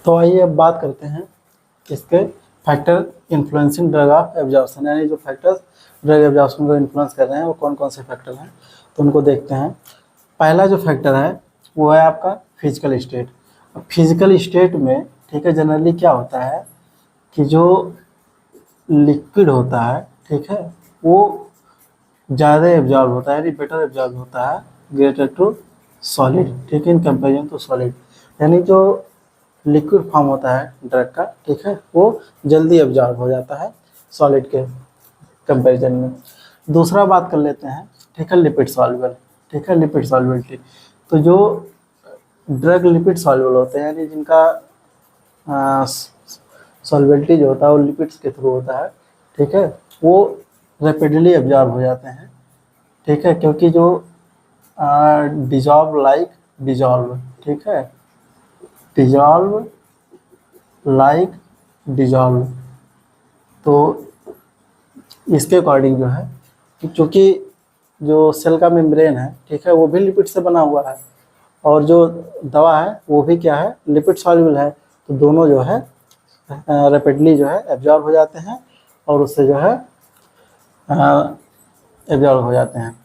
तो आइए अब बात करते हैं इसके factor influencing drug of absorption, यानी जो फैक्टर्स ड्रग एब्जॉर्प्शन को इन्फ्लुएंस कर रहे हैं वो कौन कौन से फैक्टर हैं, तो उनको देखते हैं। पहला जो फैक्टर है वो है आपका फिजिकल स्टेट। अब फिजिकल स्टेट में ठीक है जनरली क्या होता है कि जो लिक्विड होता है ठीक है वो ज़्यादा एब्जॉर्ब होता है, यानी बेटर एब्जॉर्ब होता है ग्रेटर टू सॉलिड, ठीक है, इन कंपेरिजन टू सॉलिड। यानी जो लिक्विड फॉर्म होता है ड्रग का ठीक है वो जल्दी एब्जॉर्ब हो जाता है सॉलिड के कंपैरिजन में। दूसरा बात कर लेते हैं ठीक है लिपिड सॉल्युबल, ठीक है लिपिड सॉल्युबिलिटी। तो जो ड्रग लिपिड सॉल्युबल होते हैं यानी जिनका सॉल्युबिलिटी जो होता है वो लिपिड्स के थ्रू होता है ठीक है वो रैपिडली एब्जॉर्ब हो जाते हैं ठीक है, क्योंकि जो डिजॉल्व लाइक डिजॉल्व ठीक है, डिजॉल्व लाइक डिजॉल्व। तो इसके अकॉर्डिंग जो है कि चूँकि जो सेल का मेम्ब्रेन है ठीक है वो भी लिपिड से बना हुआ है और जो दवा है वो भी क्या है लिपिड सॉल्युबल है, तो दोनों जो है रैपिडली जो है एब्जॉर्ब हो जाते हैं और उससे जो है एब्जॉर्ब हो जाते हैं।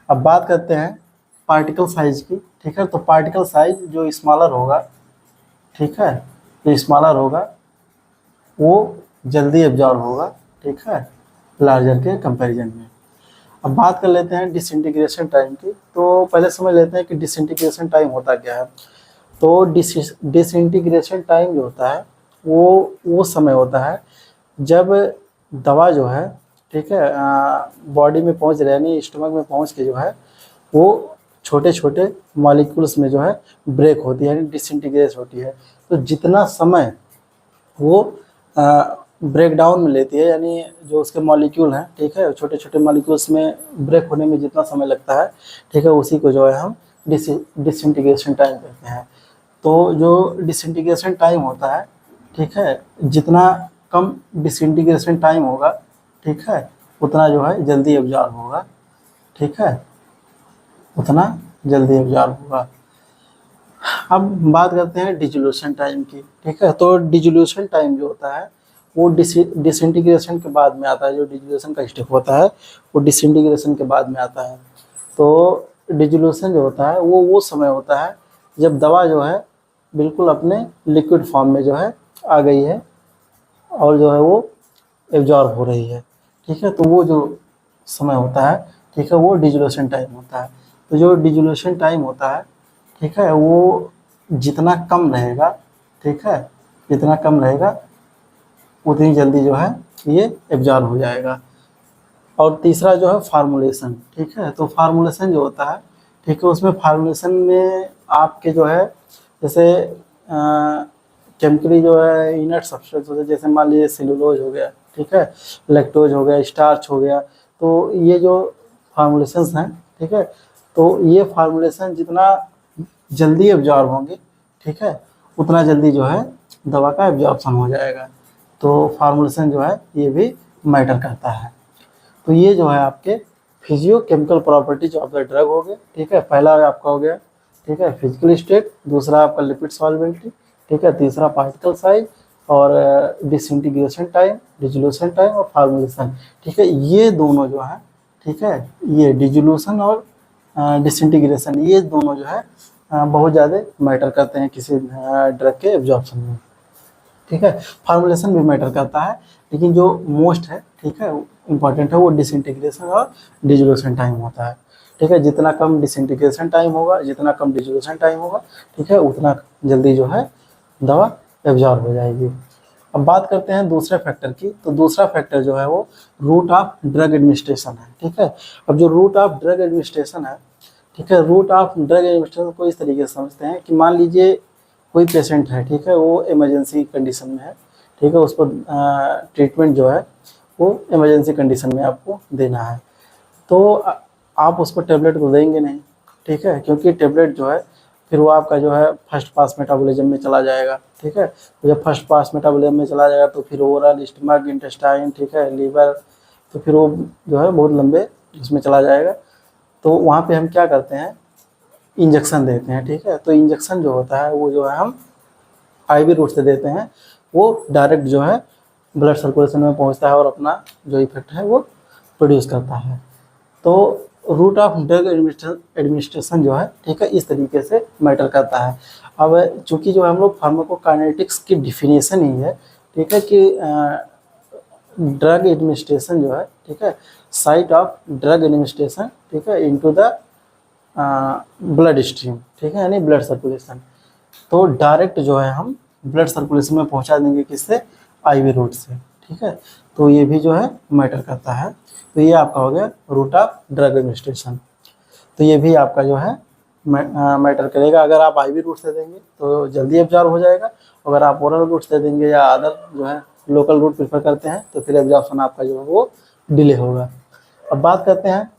अब बात करते हैं पार्टिकल साइज की, ठीक है। तो पार्टिकल साइज जो स्मॉलर होगा ठीक है, जो स्मॉलर होगा वो जल्दी एब्जॉर्ब होगा ठीक है लार्जर के कंपैरिजन में। अब बात कर लेते हैं डिसइंटीग्रेशन टाइम की। तो पहले समझ लेते हैं कि डिसइंटीग्रेशन टाइम होता क्या है। तो डिसइंटीग्रेशन टाइम जो होता है वो समय होता है जब दवा जो है ठीक है बॉडी में पहुंच रहे यानी स्टमक में पहुंच के जो है वो छोटे छोटे मॉलिक्यूल्स में जो है ब्रेक होती है यानी डिसइंटीग्रेट होती है। तो जितना समय वो ब्रेक डाउन में लेती है यानी जो उसके मॉलिक्यूल हैं ठीक है छोटे छोटे मॉलिक्यूल्स में ब्रेक होने में जितना समय लगता है ठीक है उसी को जो है हम डिसइंटीग्रेशन टाइम कहते हैं। तो जो डिसइंटीग्रेशन टाइम होता है ठीक है जितना कम डिसइंटीग्रेशन टाइम होगा ठीक है उतना जो है जल्दी एब्जॉर्ब होगा ठीक है, उतना जल्दी एब्जॉर्ब होगा। अब बात करते हैं डिसोल्यूशन टाइम की, ठीक है। तो डिसोल्यूशन टाइम जो होता है वो डिसइंटीग्रेशन के बाद में आता है। जो डिसोल्यूशन का स्टेप होता है वो डिसइंटीग्रेशन के बाद में आता है। तो डिसोल्यूशन जो होता है वो समय होता है जब दवा जो है बिल्कुल अपने लिक्विड फॉर्म में जो है आ गई है और जो है वो एब्जॉर्ब हो रही है ठीक है। तो वो जो समय होता है ठीक है वो डिसोल्यूशन टाइम होता है। तो जो डिसोल्यूशन टाइम होता है ठीक है वो जितना कम रहेगा ठीक है जितना कम रहेगा उतनी जल्दी जो है ये एब्जॉर्ब हो जाएगा। और तीसरा जो है फार्मूलेशन, ठीक है। तो फार्मूलेशन जो होता है ठीक है उसमें फार्मूलेशन में आपके जो है जैसे केमिकली जो है इनर्ट सब्सटेंस होते हैं, जैसे मान लीजिए सेलुलोज हो गया ठीक है, लैक्टोज हो गया, स्टार्च हो गया। तो ये जो फार्मूलेशंस हैं ठीक है तो ये फार्मूलेशन जितना जल्दी एब्जॉर्ब होंगे ठीक है उतना जल्दी जो है दवा का एब्जॉर्प्शन हो जाएगा। तो फार्मूलेशन जो है ये भी मैटर करता है। तो ये जो है आपके physio chemical properties of the drug हो गए ठीक है। पहला आपका हो गया ठीक है फिजिकल स्टेट, दूसरा आपका लिपिड सॉल्युबिलिटी ठीक है, तीसरा पार्टिकल साइज और डिसइंटीग्रेशन टाइम, डिसोल्यूशन टाइम और फार्मूलेशन ठीक है। ये दोनों जो है ठीक है ये डिसोल्यूशन और डिसइंटीग्रेशन ये दोनों जो है बहुत ज़्यादा मैटर करते हैं किसी ड्रग के एब्जॉर्प्शन में ठीक है। फार्मूलेशन भी मैटर करता है लेकिन जो मोस्ट है ठीक है इम्पॉर्टेंट है वो डिसइंटीग्रेशन और डिसोल्यूशन टाइम होता है ठीक है। जितना कम डिसइंटीग्रेशन टाइम होगा जितना कम डिसोल्यूशन टाइम होगा ठीक है उतना जल्दी जो है दवा एब्जॉर्ब हो जाएगी। अब बात करते हैं दूसरे फैक्टर की। तो दूसरा फैक्टर जो है वो रूट ऑफ ड्रग एडमिनिस्ट्रेशन है ठीक है। अब जो रूट ऑफ ड्रग एडमिनिस्ट्रेशन है ठीक है रूट ऑफ ड्रग एडमिनिस्ट्रेशन को इस तरीके से समझते हैं कि मान लीजिए कोई पेशेंट है ठीक है वो इमरजेंसी कंडीशन में है ठीक है उसको ट्रीटमेंट जो है वो इमरजेंसी कंडीशन में आपको देना है। तो आप उसको टेबलेट तो देंगे नहीं ठीक है क्योंकि टेबलेट जो है फिर वो आपका जो है फर्स्ट पास मेटाबॉलिज्म में चला जाएगा ठीक है। तो जब फर्स्ट पास मेटाबॉलिज्म में चला जाएगा तो फिर ओरल स्टमक इंटेस्टाइन ठीक है लीवर, तो फिर वो जो है बहुत लंबे उसमें चला जाएगा। तो वहाँ पे हम क्या करते हैं इंजेक्शन देते हैं ठीक है। तो इंजेक्शन जो होता है वो जो है हम आईवी रूट से देते हैं वो डायरेक्ट जो है ब्लड सर्कुलेशन में पहुंचता है और अपना जो इफेक्ट है वो प्रोड्यूस करता है। तो रूट ऑफ ड्रग एडमिनिस्ट्रेशन जो है, ठीक है, इस तरीके से मैटर करता है। अब चूंकि जो हम लोग फार्माकोकाइनेटिक्स की डिफिनेशन ही है, ठीक है, कि ड्रग एडमिनिस्ट्रेशन जो है, ठीक है, साइट ऑफ ड्रग एडमिनिस्ट्रेशन, ठीक है, इनटू द ब्लड स्ट्रीम, ठीक है, यानी ब्लड सर्कुलेशन। तो डायरेक्ट जो है हम ब्लड सर्कुलेशन में पहुंचा देंगे किससे, आईवी रूट से, ठीक है। तो ये भी जो है मैटर करता है। तो ये आपका हो गया रूट ऑफ ड्रग एडमिनिस्ट्रेशन। तो ये भी आपका जो है मैटर करेगा। अगर आप आईवी रूट से देंगे तो जल्दी एब्जॉर्ब हो जाएगा, अगर आप ओरल रूट से देंगे या अदर जो है लोकल रूट प्रेफर करते हैं तो फिर एब्जॉर्प्शन आपका जो है वो डिले होगा। अब बात करते हैं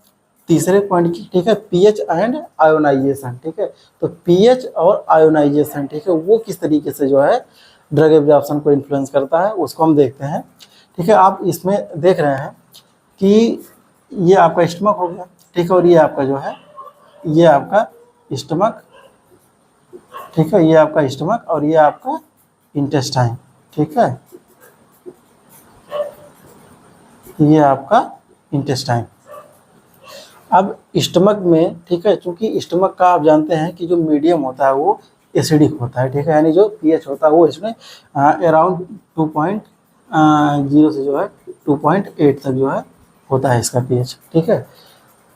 तीसरे पॉइंट की, ठीक है, पीएच एंड आयोनाइजेशन, ठीक है। तो पीएच और आयोनाइजेशन, ठीक है, वो किस तरीके से जो है ड्रग एब्जॉर्प्शन को इन्फ्लुएंस करता है उसको हम देखते हैं, ठीक है। आप इसमें देख रहे हैं कि ये आपका स्टमक हो गया, ठीक है, और ये आपका जो है ये आपका स्टमक, ठीक है, ये आपका स्टमक और ये आपका इंटेस्टाइन, ठीक है, ये आपका इंटेस्टाइन। अब स्टमक में, ठीक है, चूंकि स्टमक का आप जानते हैं कि जो मीडियम होता है वो एसिडिक होता है, ठीक है, यानी जो पीएच होता है वो इसमें अराउंड 2.0 से जो है 2.8 तक जो है होता है इसका पीएच, ठीक है।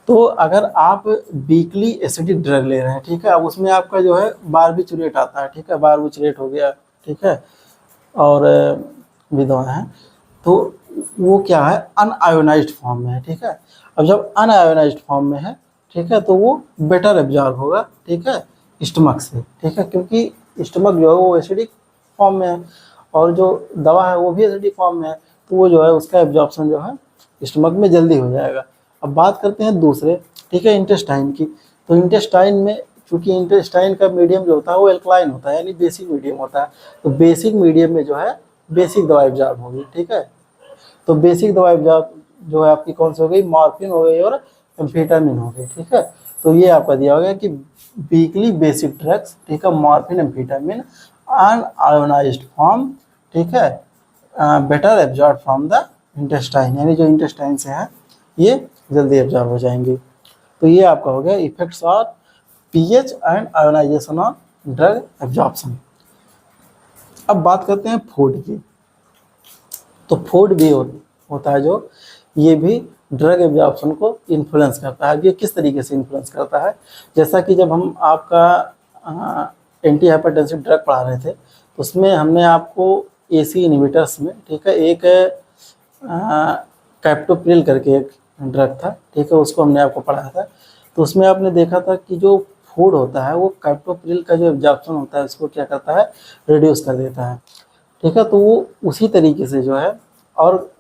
तो अगर आप वीकली एसिडिक ड्रग ले रहे हैं, ठीक है, अब उसमें आपका जो है बारबिचुरेट आता है, ठीक है, बारबिचुरेट हो गया, ठीक है, और भी दवा है, तो वो क्या है अनआयोनाइज्ड फॉर्म में है, ठीक है। अब जब अनआयोनाइज्ड फॉर्म में है, ठीक है, तो वो बेटर एब्जॉर्ब होगा, ठीक है, स्टमक से, ठीक है, क्योंकि स्टमक जो है वो एसिडिक फॉर्म में है और जो दवा है वो भी एसिडिक फॉर्म में है, तो वो जो है उसका एब्जॉर्प्शन जो है स्टमक में जल्दी हो जाएगा। अब बात करते हैं दूसरे, ठीक है, इंटेस्टाइन की। तो इंटेस्टाइन में चूंकि इंटेस्टाइन का मीडियम जो होता है वो एल्कलाइन होता है, यानी बेसिक मीडियम होता है, तो बेसिक मीडियम में जो है बेसिक दवा एब्जॉर्ब होगी, ठीक है। तो बेसिक दवा एब्जॉर्ब जो है आपकी कौन सी हो गई, मॉर्फिन हो गई और एम्फेटामिन हो गई, ठीक है। तो ये आपका दिया हो गया कि वीकली बेसिक ड्रग्स, ठीक है, मॉर्फिन एम्फेटामिन अनआयोनाइज्ड फॉर्म, ठीक है, better absorb from the intestine, यानी जो इंटेस्टाइन से है ये जल्दी एब्जॉर्ब हो जाएंगे। तो ये आपका हो गया effects of pH and ionization on drug absorption. अब बात करते हैं फूड की। तो फूड भी होता है जो ये भी ड्रग एब्जॉर्प्शन को इन्फ्लुएंस करता है। ये किस तरीके से इन्फ्लुएंस करता है, जैसा कि जब हम आपका एंटी हाइपरटेंसिव ड्रग पढ़ा रहे थे तो उसमें हमने आपको एसी इनहिबिटर्स में, ठीक है, एक कैप्टोप्रिल करके एक ड्रग था, ठीक है, उसको हमने आपको पढ़ाया था। तो उसमें आपने देखा था कि जो फूड होता है वो कैप्टोप्रिल का जो एब्जॉर्प्शन होता है उसको क्या करता है, रिड्यूस कर देता है, ठीक है। तो वो उसी तरीके से जो है और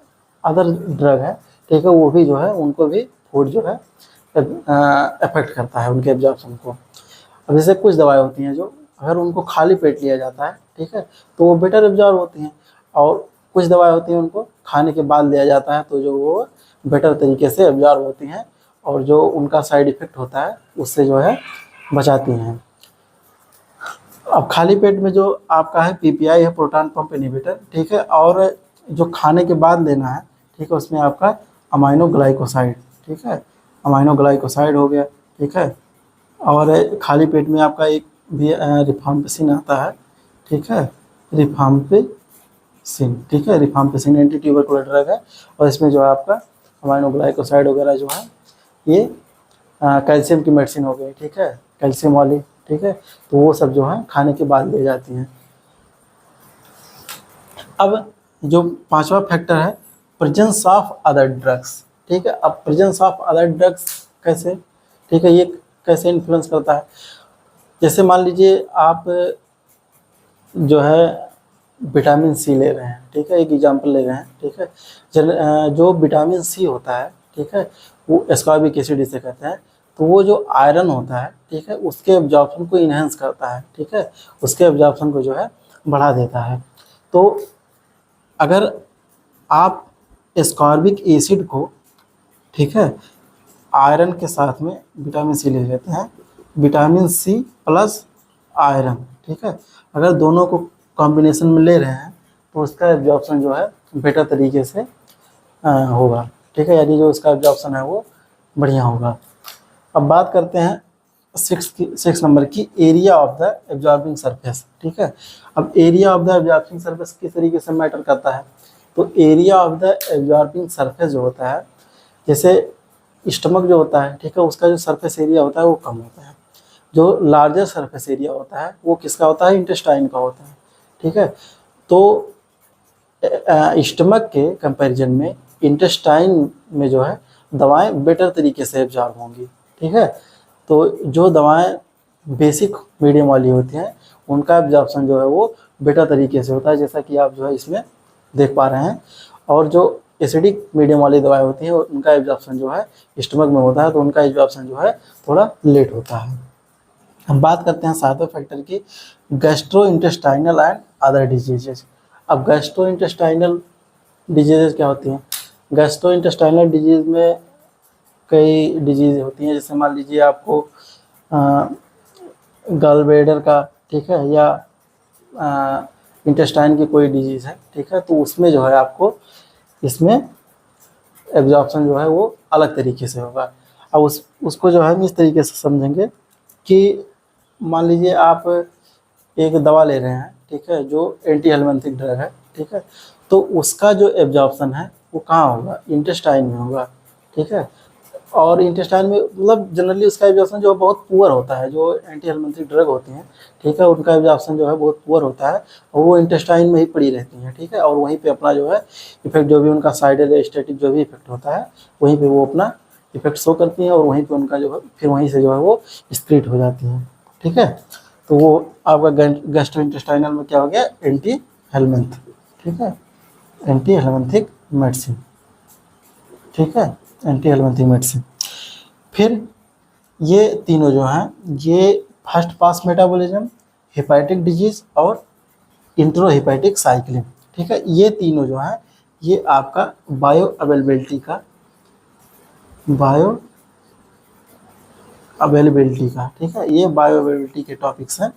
अदर ड्रग है, ठीक है, वो भी जो है उनको भी फूड जो है अफेक्ट करता है उनके एब्जॉर्प्शन को। अब जैसे कुछ दवाएं होती हैं जो अगर उनको खाली पेट लिया जाता है, ठीक है, तो वो बेटर एब्जॉर्ब होती हैं, और कुछ दवाएं होती हैं उनको खाने के बाद लिया जाता है तो जो वो बेटर तरीके से एब्जॉर्ब होती हैं और जो उनका साइड इफेक्ट होता है उससे जो है बचाती हैं। अब खाली पेट में जो आपका है पीपीआई है, प्रोटॉन पंप इनहिबिटर, ठीक है, और जो खाने के बाद लेना है, ठीक है, उसमें आपका अमाइनो ग्लाइकोसाइड, ठीक है, अमाइनो ग्लाइकोसाइड हो गया, ठीक है, और खाली पेट में आपका एक भी रिफाम्पिसिन आता है, ठीक है, रिफाम्पिसिन, ठीक है, रिफाम्पिसिन एंटी ट्यूबरकुलर ड्रग है और इसमें जो है आपका अमाइनो ग्लाइकोसाइड वगैरह जो है ये कैल्शियम की मेडिसिन हो गई, ठीक है, कैल्शियम वाली, ठीक है, तो वो सब जो है खाने के बाद ले जाती हैं। अब जो पांचवा फैक्टर है प्रेजेंस ऑफ अदर ड्रग्स, ठीक है। अब प्रेजेंस ऑफ अदर ड्रग्स कैसे, ठीक है, ये कैसे इन्फ्लुएंस करता है। जैसे मान लीजिए आप जो है विटामिन सी ले रहे हैं, ठीक है, एक एग्जांपल ले रहे हैं, ठीक है, जो विटामिन सी होता है, ठीक है, वो एस्कॉर्बिक एसिड इसे कहते हैं, तो वो जो आयरन होता है, ठीक है, उसके एब्जॉर्प्शन को इन्हेंस करता है, ठीक है, उसके एब्जॉर्प्शन को जो है बढ़ा देता है। तो अगर आप एस्कॉर्बिक एसिड को, ठीक है, आयरन के साथ में विटामिन सी ले लेते हैं, विटामिन सी प्लस आयरन, ठीक है, अगर दोनों को कॉम्बिनेशन में ले रहे हैं तो उसका एब्जॉर्प्शन जो है बेटर तरीके से होगा, ठीक है, यानी जो उसका एब्जॉर्प्शन है वो बढ़िया होगा। अब बात करते हैं 6 नंबर की, area of the absorbing surface, ठीक है। अब area of the absorbing surface किस तरीके से मैटर करता है, तो area of the absorbing surface जो होता है, जैसे स्टमक जो होता है, ठीक है, उसका जो सरफेस एरिया होता है वो कम होता है। जो लार्जर सरफेस एरिया होता है वो किसका होता है, इंटेस्टाइन का होता है, ठीक है। तो स्टमक के कंपैरिजन में इंटेस्टाइन में जो है दवाएं बेटर तरीके से एब्जॉर्ब होंगी, ठीक है। तो जो दवाएं बेसिक मीडियम वाली होती हैं उनका एब्जॉर्प्शन जो है वो बेटर तरीके से होता है, जैसा कि आप जो है इसमें देख पा रहे हैं। और जो एसिडिक मीडियम वाली दवाएं होती हैं उनका एब्जॉर्प्शन जो है स्टमक में होता है, तो उनका एब्जॉर्प्शन जो है थोड़ा लेट होता है। हम बात करते हैं 7वें फैक्टर की, gastro intestinal and other diseases. अब गैस्ट्रो इंटेस्टाइनल डिजीजेज क्या होती हैं, गैस्ट्रो इंटेस्टाइनल डिजीज में कई डिजीज होती हैं, जैसे मान लीजिए आपको गल ब्लैडर का, ठीक है, या इंटेस्टाइन की कोई डिजीज़ है, ठीक है, तो उसमें जो है आपको इसमें एब्जॉर्प्शन जो है वो अलग तरीके से होगा। अब उसको जो है हम इस तरीके से समझेंगे कि मान लीजिए आप एक दवा ले रहे हैं, ठीक है, जो एंटी हेलमिंथिक ड्रग है, ठीक है, तो उसका जो एब्जॉर्प्शन है वो कहाँ होगा, इंटेस्टाइन में होगा, ठीक है। और इंटेस्टाइन में मतलब जनरली उसका एब्जॉर्प्शन जो है बहुत पुअर होता है, जो एंटी हेलमिंथिक ड्रग होती हैं, ठीक है, उनका एब्जॉर्प्शन जो है बहुत पुअर होता है और वो इंटेस्टाइन में ही पड़ी रहती हैं, ठीक है, और वहीं पे अपना जो है इफेक्ट, जो भी उनका साइड एस्टेटिक जो भी इफेक्ट होता है वहीं पे वो अपना इफेक्ट शो करती हैं और वहीं पे उनका जो है फिर वहीं से जो है वो एक्सक्रीट हो जाती हैं, ठीक है। तो वो आपका गैस्ट्रोइंटेस्टाइनल में क्या हो गया, एंटी हेलमिंथ, ठीक है, एंटी हेलमिंथिक मेडिसिन, ठीक है, एंटी हेलमिंथिक मेडिसिन। फिर ये तीनों जो हैं ये first pass metabolism, hepatic disease और इंट्रो हेपेटिक साइक्लिंग, ठीक है, ये तीनों जो हैं ये आपका बायो अवेलेबिलिटी का, ठीक है, ये बायो अवेलेबिलिटी के टॉपिक्स हैं,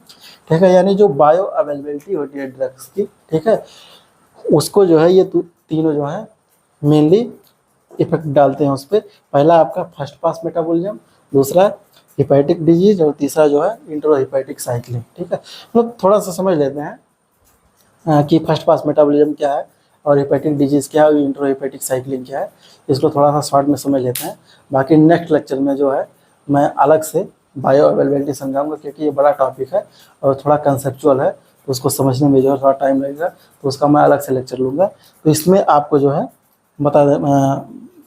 ठीक है, यानी जो बायो अवेलेबिलिटी होती है ड्रग्स की, ठीक है, उसको जो है ये तीनों जो है मेनली इफेक्ट डालते हैं उस पर। पहला आपका फर्स्ट पास मेटाबॉलिज्म, दूसरा हेपेटिक डिजीज और तीसरा जो है इंट्रो हेपेटिक साइक्लिंग, ठीक है। मतलब थोड़ा सा समझ लेते हैं कि फर्स्ट पास मेटाबॉलिज्म क्या है और हेपेटिक डिजीज क्या है और इंट्रो हेपेटिक साइक्लिंग क्या है, इसको थोड़ा सा शॉर्ट में समझ लेते हैं। बाकी नेक्स्ट लेक्चर में जो है मैं अलग से बायो अवेलेबिलिटी समझाऊंगा, क्योंकि ये बड़ा टॉपिक है और थोड़ा कंसेप्चुअल है, तो उसको समझने में जो है थोड़ा टाइम लगेगा, तो उसका मैं अलग से लेक्चर लूँगा। तो इसमें आपको जो है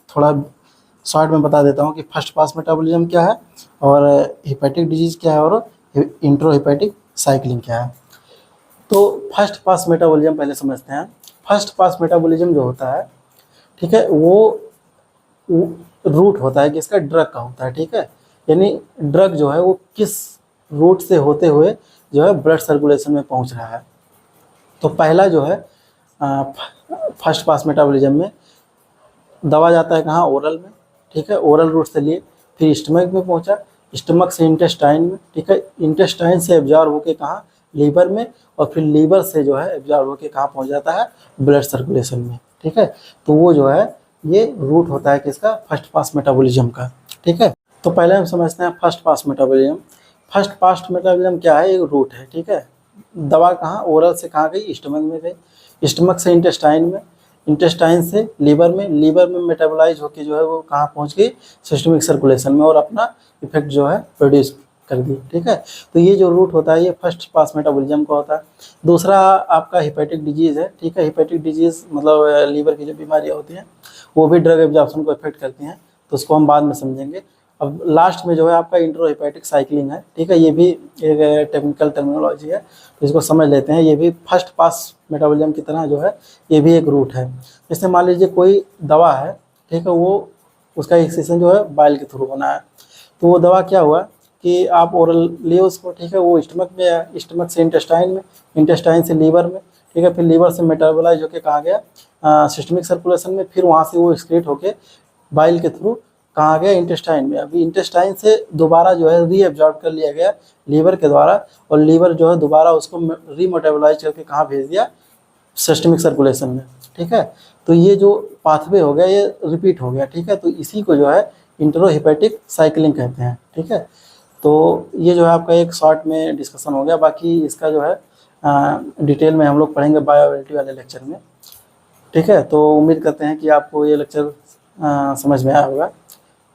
थोड़ा शॉर्ट में बता देता हूँ कि फर्स्ट पास मेटाबॉलिज्म क्या है और हेपेटिक डिजीज़ क्या है और इंट्रो हेपेटिक साइक्लिंग क्या है। तो फर्स्ट पास मेटाबॉलिज्म पहले समझते हैं। फर्स्ट पास मेटाबॉलिज्म जो होता है, ठीक है, वो रूट होता है किसका, ड्रग का होता है, ठीक है, यानी ड्रग जो है वो किस रूट से होते हुए जो है ब्लड सर्कुलेशन में पहुंच रहा है। तो पहला जो है फर्स्ट पास मेटाबॉलिज्म में दवा जाता है कहाँ, ओरल में, ठीक है, ओरल रूट से लिए, फिर स्टमक में पहुंचा, स्टमक से इंटेस्टाइन में, ठीक है, इंटेस्टाइन से एब्जॉर्ब होके कहाँ, लीवर में, और फिर लीवर से जो है एब्जॉर्ब होके कहाँ पहुंच जाता है, ब्लड सर्कुलेशन में, ठीक है। तो वो जो है ये रूट होता है किसका, फर्स्ट पास मेटाबॉलिज्म का, ठीक है। तो पहले हम समझते हैं first pass metabolism. First pass metabolism क्या है, एक रूट है, ठीक है। दवा कहाँ, ओरल से कहाँ गई, स्टमक में गई, स्टमक से इंटेस्टाइन में, इंटेस्टाइन से लीवर में, लीवर में मेटाबोलाइज होकर जो है वो कहाँ पहुँच गई, सिस्टमिक सर्कुलेशन में, और अपना इफेक्ट जो है प्रोड्यूस कर दी, ठीक है। तो ये जो रूट होता है ये फर्स्ट पास मेटाबॉलिज्म का होता है। दूसरा आपका हेपेटिक डिजीज़ है, ठीक है, हेपेटिक डिजीज़ मतलब लीवर की जो बीमारियाँ होती हैं वो भी ड्रग एब्जॉर्प्शन को इफेक्ट करती हैं, तो उसको हम बाद में समझेंगे। अब लास्ट में जो है आपका इंट्रो हेपेटिक साइक्लिंग है, ठीक है, ये भी एक टेक्निकल टर्मिनोलॉजी है, तो इसको समझ लेते हैं। ये भी फर्स्ट पास मेटाबॉलिज्म की तरह जो है ये भी एक रूट है। जैसे मान लीजिए कोई दवा है, ठीक है, वो उसका एक्सेशन जो है बाइल के थ्रू होना है, तो वो दवा क्या हुआ कि आप ओरल लिए उसको, ठीक है, वो स्टमक में आया, स्टमक से इंटेस्टाइन में, इंटेस्टाइन से लीवर में, ठीक है, फिर लीवर से मेटाबोलाइज होकर कहाँ गया, सिस्टमिक सर्कुलेशन में, फिर वहाँ से वो एक्सक्रीट होके बाइल के थ्रू कहाँ गया, इंटेस्टाइन में। अभी इंटेस्टाइन से दोबारा जो है रीअब्जॉर्ब कर लिया गया लीवर के द्वारा, और लीवर जो है दोबारा उसको रीमेटाबोलाइज करके कहाँ भेज दिया, सिस्टमिक सर्कुलेशन में। ठीक है, तो ये जो पाथवे हो गया ये रिपीट हो गया। ठीक है, तो इसी को जो है इंटरोहेपेटिक साइकिलिंग कहते हैं। ठीक है, तो ये जो है आपका एक शॉर्ट में डिस्कशन हो गया। बाकी इसका जो है डिटेल में हम लोग पढ़ेंगे बायोअवेलेबिलिटी वाले लेक्चर में। ठीक है, तो उम्मीद करते हैं कि आपको ये लेक्चर समझ में आया होगा।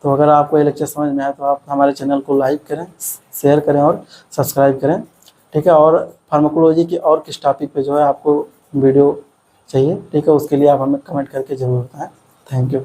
तो अगर आपको ये लेक्चर समझ में आया तो आप हमारे चैनल को लाइक करें, शेयर करें और सब्सक्राइब करें। ठीक है, और फार्माकोलॉजी के और किस टॉपिक पे जो है आपको वीडियो चाहिए, ठीक है, उसके लिए आप हमें कमेंट करके ज़रूर बताएं। Thank you.